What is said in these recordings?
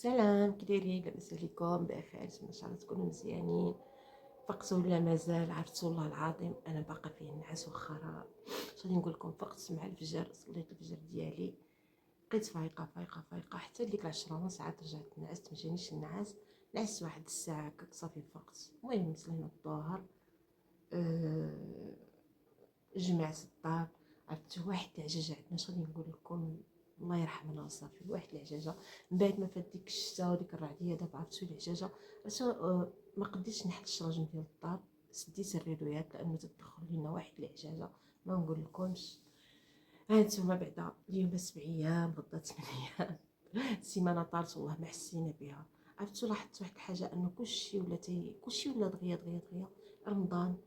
سلام، كي دايرين؟ لاباس عليكم؟ بخير؟ ان شاء الله تكونوا مزيانين. فقت ولا مازال؟ عرفت والله العظيم انا باقا فيه النعاس. واخا غادي نقول لكم فقت مع الفجر، صليت الفجر ديالي، بقيت فايقه فايقه فايقه حتى ديك 10 ساعات رجعت نعست. مجانيش النعاس، نعست واحد الساعه هكاك صافي فقت. المهم صلينا الظهر، أه جمعت الدار، عرفت واحد العجاجه عندنا. اش غادي نقول لكم؟ الله يرحمنا صافي. واحد العجاجه من بعد ما فات ديك الشتا وديك الرعديه، دابا عرفتو العجاجه. عرفتو ما قديتش نحل الشراجم ديال الدار، سديت الريدويات لانه تدخل لينا واحد العجاجه ما نقول لكمش. هانتوما بعدا اليوم 7 ايام، غدا 8 ايام، السيمانه طارت والله ما حسينا بها. عرفتو لاحظت واحد الحاجه، انه كلشي ولا دغيا دغيا دغيا. رمضان،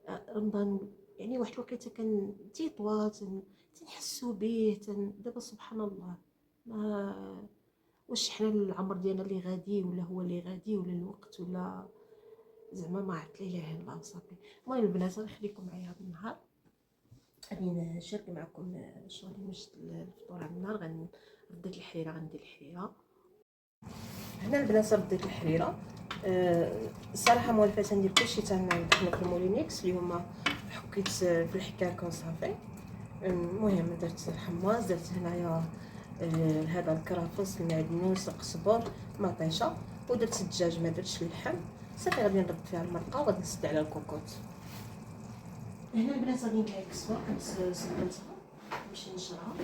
رمضان يعني واحد الوقيته كان تيطوى تنحسو به دابا سبحان الله. ما واش حنا العمر ديالنا اللي غادي، ولا هو اللي غادي، ولا الوقت، ولا زعما ما عرفت. لا اله الا الله وصافي. المهم البنات غادي نخليكم معايا هذا النهار، غادي نشارك معكم شغل مشت الفطور. على النهار رديت الحريره، غندير الحريره هنا البنات. رديت الحريره. الصراحه موالفه ندير كلشي تندخل في المولينيكس. اليوم حكيت في الحكاكه وصافي. المهم درت الحماص، درت هنايا هذا الكرافس، المعدنوس، القزبر، مطيشه، ودرت الدجاج، ما درتش اللحم. صافي غادي نرد فيها المرقه وغادي نسد على الكوكوط. هنا البنات غادي ندير الكزبر، كنت سبنتها باش نشرها.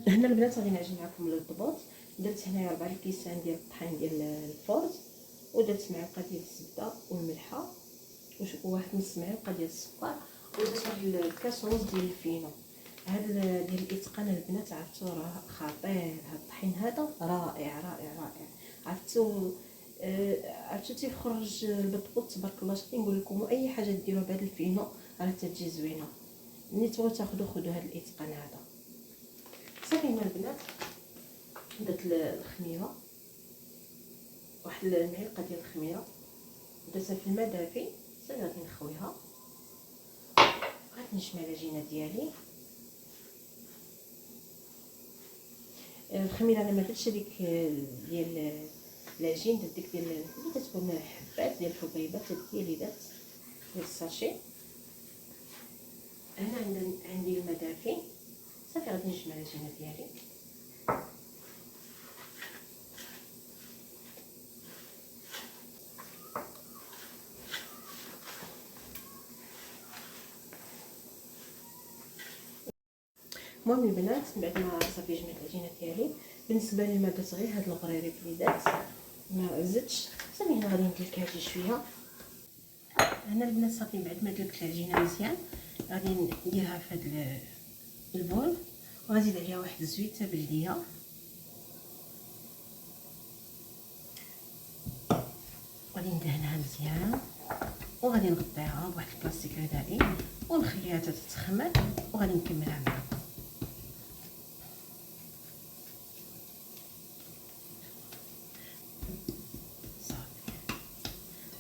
هنا البنات غادي نعجن معكم للضبوط. درت هنايا 4 كيسان ديال الطحين ديال الفرز، ودرت معلقه ديال الزبده والملحه، وواحد نص معلقه ديال السكر، ودرت واحد الكاس ونص ديال الفينو. هذا ديال الاتقان البنات، عرفتو راه خطير. هذا الطحين هذا رائع رائع رائع. عرفتو عرفتو تيخرج البطبوط تبارك الله. شنو نقول لكم؟ اي حاجه ديروها بهذا الفينو راه تجي زوينه. ملي تاخذوا خذوا هذا الاتقان هذا. صافي هنا البنات درت الخميره، واحد المعلقه ديال الخميره، درتها في الماء دافي. صافي غادي نخويها، غادي نجمع العجينه ديالي. الخميره انا ما درتش هذيك ديال العجين، درت ديك ديال اللي كتكون حبات ديال الحبيبات، هي اللي درت ديال الساشي. هنا عندي الماء دافي. صافي غادي نجمع العجينه ديالي. المهم البنات بعد ما صافي جمعت العجينه ديالي، بالنسبه لي ما درت غير هاد الغريريب اللي درت، ما زدتش. صافي هنا غادي ندير كاجي شويه. هنا البنات صافي بعد ما دلكت العجينه مزيان، غادي نديرها في هاد البول، وغنزيد عليها واحد الزويته بلديه، غادي ندهنها مزيان، وغادي نغطيها بواحد البلاستيك غذائي ونخليها حتى تتخمر، وغادي نكملها معكم.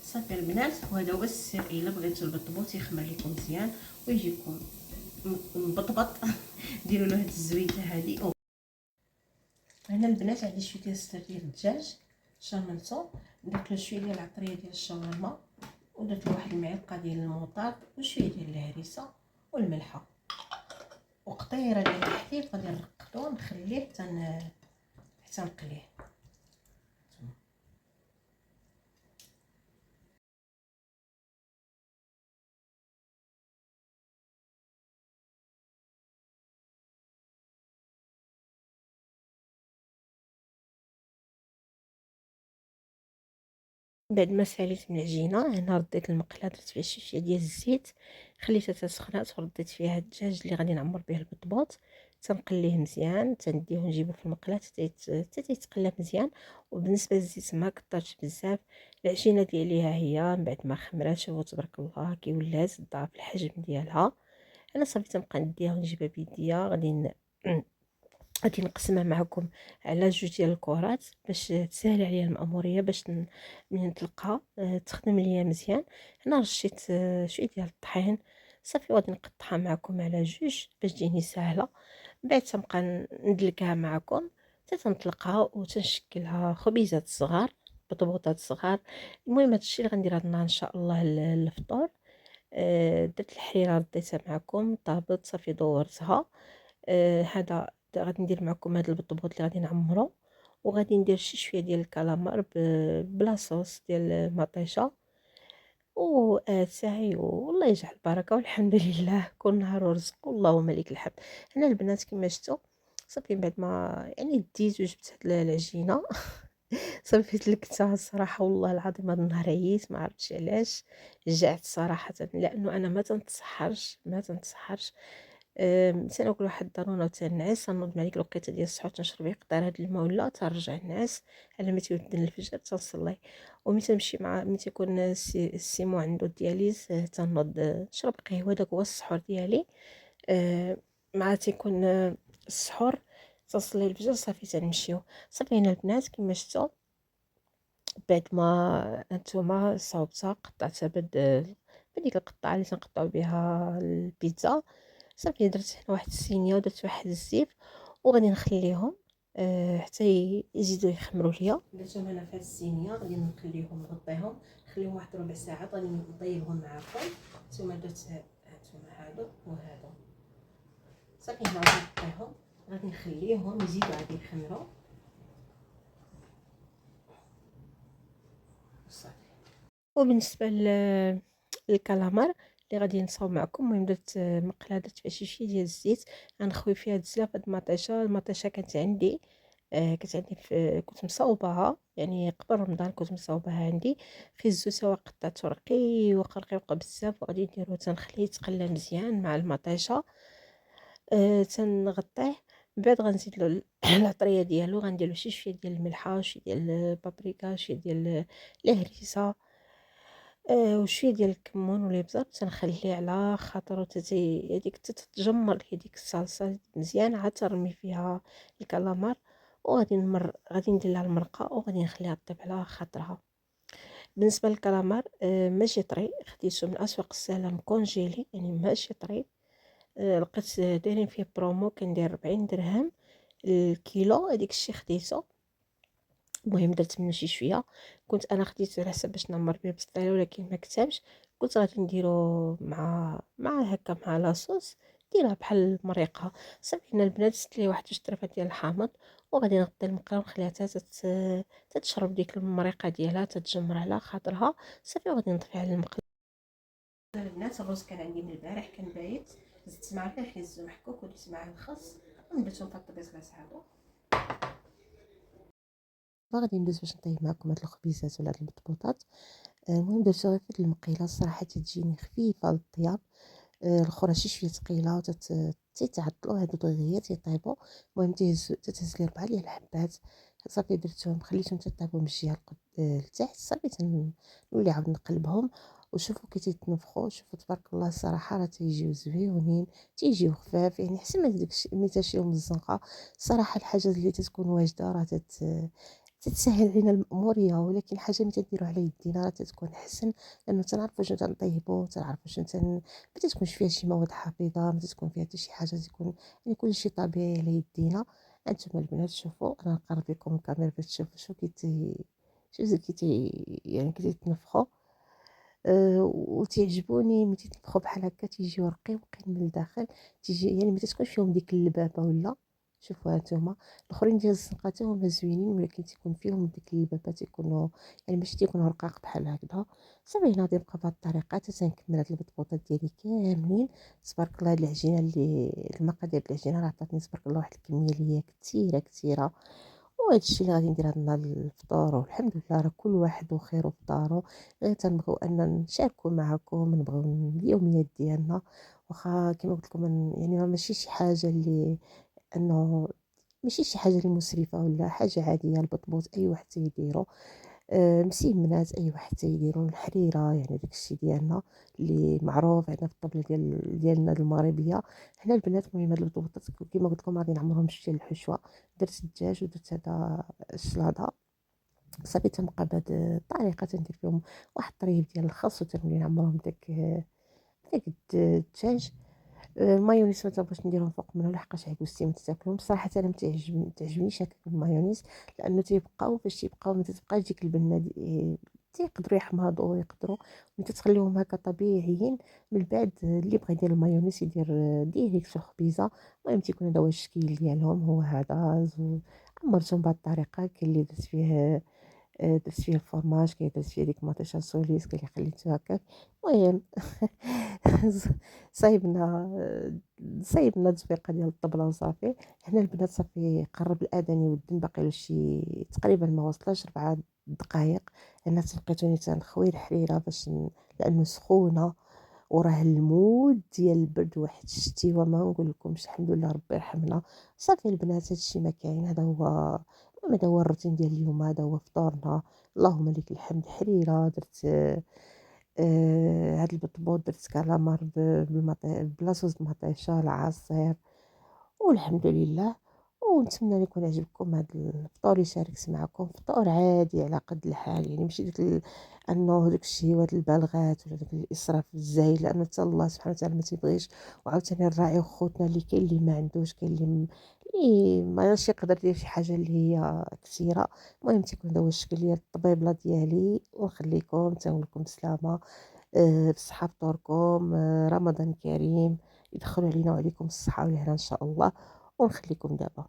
صافي البنات، وهذا هو السر. الا بغيتو البطبوط يخمر لكم مزيان ويجيكم مبطبط ديروا له هاد الزويته هذه. هنا البنات عندي شويه ديال الصدر ديال الدجاج شرملتو، درت له شويه ديال العطريه ديال الشاورما، ودرت له واحد المعلقه ديال الموطاد وشويه ديال الهريسه والملحه وقطيره ديال الحليب. غادي نرقدو نخليه حتى نقليه. بعد ما ساليت من العجينه هنا رديت المقله، درت فيها شويه ديال الزيت، خليتها تسخنات ورديت فيها الدجاج اللي غادي نعمر به البطبوط، تنقليه مزيان، تنديه ونجيبو في المقله حتى يتقلى مزيان. وبالنسبه للزيت ما كثرش بزاف. العجينه ديالي ها هي من بعد ما خمرات، شوفوا تبارك الله كي ولات ضعف الحجم ديالها. انا صافي تنبقى نديها ونجيبها بيديا، غادي نقسمها معكم على جوج ديال الكرات باش تسهل عليا المأمورية، باش ملي نطلقها تخدم ليا مزيان. هنا رشيت شويه ديال الطحين، صافي غادي نقطعها معكم على جوج باش تجيني سهله. من بعد تنبقى ندلكها معكم حتى تنطلقها وتنشكلها خبيزات صغار، بطبوطات صغار. المهم هادشي اللي غندير هاد النهار ان شاء الله الفطور. درت الحريره رديتها معكم طابت، صافي دورتها. هذا غادي ندير معكم هذا البطبوط اللي غادي نعمرو، وغادي ندير شي شويه ديال الكالامار بلا صوص ديال المطيشه واتاي، والله يجعل البركه والحمد لله. كل نهار ورزق اللهم لك الحمد. هنا البنات كما شفتوا صافي بعد ما يعني ديت وجبت هاد العجينه صافي تلكتها الصراحه، والله العظيم هذا النهار عييت ما عرفتش علاش، جعت صراحه لانه انا ما تنتصحرش. تناكل واحد الضرونه وتنعس، تنوض مع ديك الوقيته ديال السحور تنشرب قطره هاد الماء ولا تنرجع نعس على ما تيودن الفجر تنصلي. وملي تنمشي مع ملي تيكون السيمو عنده دياليز تنوض نشرب قهوه، داك هو السحور ديالي. آه، مع تيكون السحور تصلي الفجر صافي تنمشيو. صافي هنا البنات كما شفتوا بعد ما هانتوما صاوبتها قطعتها بديك القطعه اللي تنقطعو بها البيتزا. صافي درت هنا واحد الصينيه ودرت واحد الزيت وغادي نخليهم حتى يزيدوا يخمروا ليا. درتهم هنا في هاد الصينيه غادي نخليهم نغطيهم، نخليهم واحد ربع ساعه غادي نطيبهم معكم. نتوما درت هانتوما هادو وهادو، صافي هنا غادي نغطيهم، غادي نخليهم يزيدوا غادي يخمروا صافي. وبالنسبه للكالامار اللي غادي نصاوب معكم، المهم درت مقله درت فيها شي ديال الزيت، غنخوي فيها بزاف هاد المطيشه كانت عندي. كنت مصاوباها يعني قبل رمضان، كنت مصاوباها عندي. خزوتها وقطعت رقيق بزاف وغادي نديرو تنخليه يتقلى مزيان مع المطيشه. تنغطيه، من بعد غنزيد له العطريه ديالو، غندير له شي شويه ديال الملحه وشي ديال البابريكا شي ديال الهريسه وشويه ديال الكمون والابزار. تنخليه على خاطر تتي هذيك تتجمر هذيك الصلصه مزيان، عاد ترمي فيها الكالامار غادي ندير لها المرقه وغادي نخليها طيب على خاطرها. بالنسبه للكالامار ماشي طري، خديته من اسواق السلام كونجيلي يعني ماشي طري. لقيت دايرين فيه برومو كندير 40 درهم الكيلو، هذيك الشيء خديته. المهم درت منه شي شويه، كنت انا خديته على حسب باش نعمر به بسطيله ولكن ما كتبش، قلت غادي نديرو مع هكا مع لاصوص ديرها بحال المريقه. صافي هنا البنات درت ليه واحد جوج طريفات ديال الحامض وغادي نغطي المقله ونخليها تتشرب ديك المريقه ديالها تتجمر على خاطرها. صافي وغادي نطفي على المقله. البنات الرز كان عندي من البارح كان بايت، زدت معاه الخيز محكوك ودرت معاه الخس ونبتهم في الطبيخ هادو. غادي ندوز باش نطيب معكم هاد الخبيزات ولا هاد البطبوطات. المهم درت غير في المقيله الصراحه تجيني خفيفه للطياب. الاخرى شي شويه ثقيله تيتعطلوا هادو دغيا تيطيبوا. المهم تتهز لي 4 ديال الحبات، صافي درتهم خليتهم تطيبوا من الجهه لتحت، صافي نولي عاود نقلبهم وشوفوا كي تيتنفخوا. شوفوا تبارك الله الصراحه راه تيجيو زويونين، تيجيو خفاف يعني حسن ما داكشي ملي تشيهم من الزنقه. الصراحه الحاجات اللي تتكون واجده راه تتسهل علينا المأمورية، ولكن حاجة ملي تنديرو على يدينا راه تتكون أحسن، لأنه تنعرفو شنو تنطيبو، تنعرفو شنو ما تتكونش فيها شي مواد حافظة، ما تتكون فيها حتى شي حاجة، تكون يعني كلشي طبيعي على يدينا. هانتوما البنات شوفوا انا نقرب لكم الكاميرا باش تشوفوا شو يعني كي تيتنفخوا. وتعجبوني ملي تيطبخوا بحال هكا تيجيو رقيقين من الداخل، تيجي يعني ما تتكونش فيهم ديك اللبابه ولا. شوفوا هانتوما الاخرين ديال الزنقه حتى هما زوينين ولكن تيكون فيهم ديك اللبابه، تيكونوا يعني ماشي تيكونوا رقاق بحال هكذا. صافي هنا غادي نبقى بهاد الطريقه حتى تنكمل هاد البطبوطات ديالي كاملين. تبارك الله هاد العجينه اللي المقادير ديال العجينه راه عطاتني تبارك الله واحد الكميه اللي هي كثيره كثيره. وهذا الشيء اللي غادي ندير هاد النهار الفطور، والحمد لله راه كل واحد وخيره في دارو. غير تنبغيو أن نشاركوا معكم، نبغيو اليوميات ديالنا، واخا كما قلت لكم يعني راه ماشي شي حاجة اللي أنه ماشي شي حاجة اللي مسرفة ولا حاجة عادية، البطبوط أي واحد تيديرو. مسيمنات أي واحد تيديرو، الحريرة يعني داكشي ديالنا اللي معروف عندنا في الطبلة ديالنا المغربية. حنا البنات المهم هاد البطبوطات كيما قلت لكم غادي نعمرهم بشي الحشوة. درت الدجاج ودرت هذا الشلاضة، صافي تنبقى بهاد الطريقة تندير فيهم واحد الطريف ديال الخس، وتنولي نعمرهم داك الدجاج. المايونيز ما تنبغيش نديرهم فوق منه لحقاش عكوستي ما تاكلهم صراحه. انا ما تعجبنيش هكاك المايونيز، لانه تيبقاو فاش تيبقاو ما تتبقاش ديك البنه تيقدروا يحماضوا، يقدروا ملي تتخليهم هكا طبيعيين. من بعد اللي بغى يدير المايونيز يدير ديريكت في الخبيزه. المهم تيكون هذا هو الشكل ديالهم، هو هذا عمرتهم بهذه الطريقه. كاين اللي درت فيه الفرماج، كاين درت فيه ديك مطيشه سوليس، كاين اللي خليته هكاك. المهم صايبنا صايبنا التفيقه ديال الطبله وصافي. حنا البنات صافي قرب الاذان يودن، باقي له شي تقريبا ما وصلش 4 دقائق. انا تلقيتوني تنخوي الحريره لانه سخونه، وراه المود ديال البرد واحد الشتيوه ما نقول لكمش. الحمد لله ربي يرحمنا. صافي البنات هادشي ما كاين، هذا هو الروتين ديال اليوم، هذا هو فطورنا. اللهم لك الحمد. حريره درت هاد البطبوط، درت كالامار بلا صوص مطيشه العصير، والحمد لله. ونتمنى أن يكون عجبكم هذا الفطور اللي شاركت معكم. فطور عادي على قد الحال، يعني ماشي انه داك الشهوات البالغات ولا داك الاسراف الزايد، لانه حتى الله سبحانه وتعالى ما تيبغيش. وعاوتاني نراعيو خوتنا اللي كاين اللي ما عندوش، كاين اللي ماش يقدر يدير شي حاجه اللي هي كثيره. المهم تيكون هذا هو الشكل ديال الطبيبله ديالي. ونخليكم تنقول لكم بسلامه، بصحه فطوركم، رمضان كريم يدخلوا علينا وعليكم الصحه والهنا ان شاء الله. ونخليكم دابا.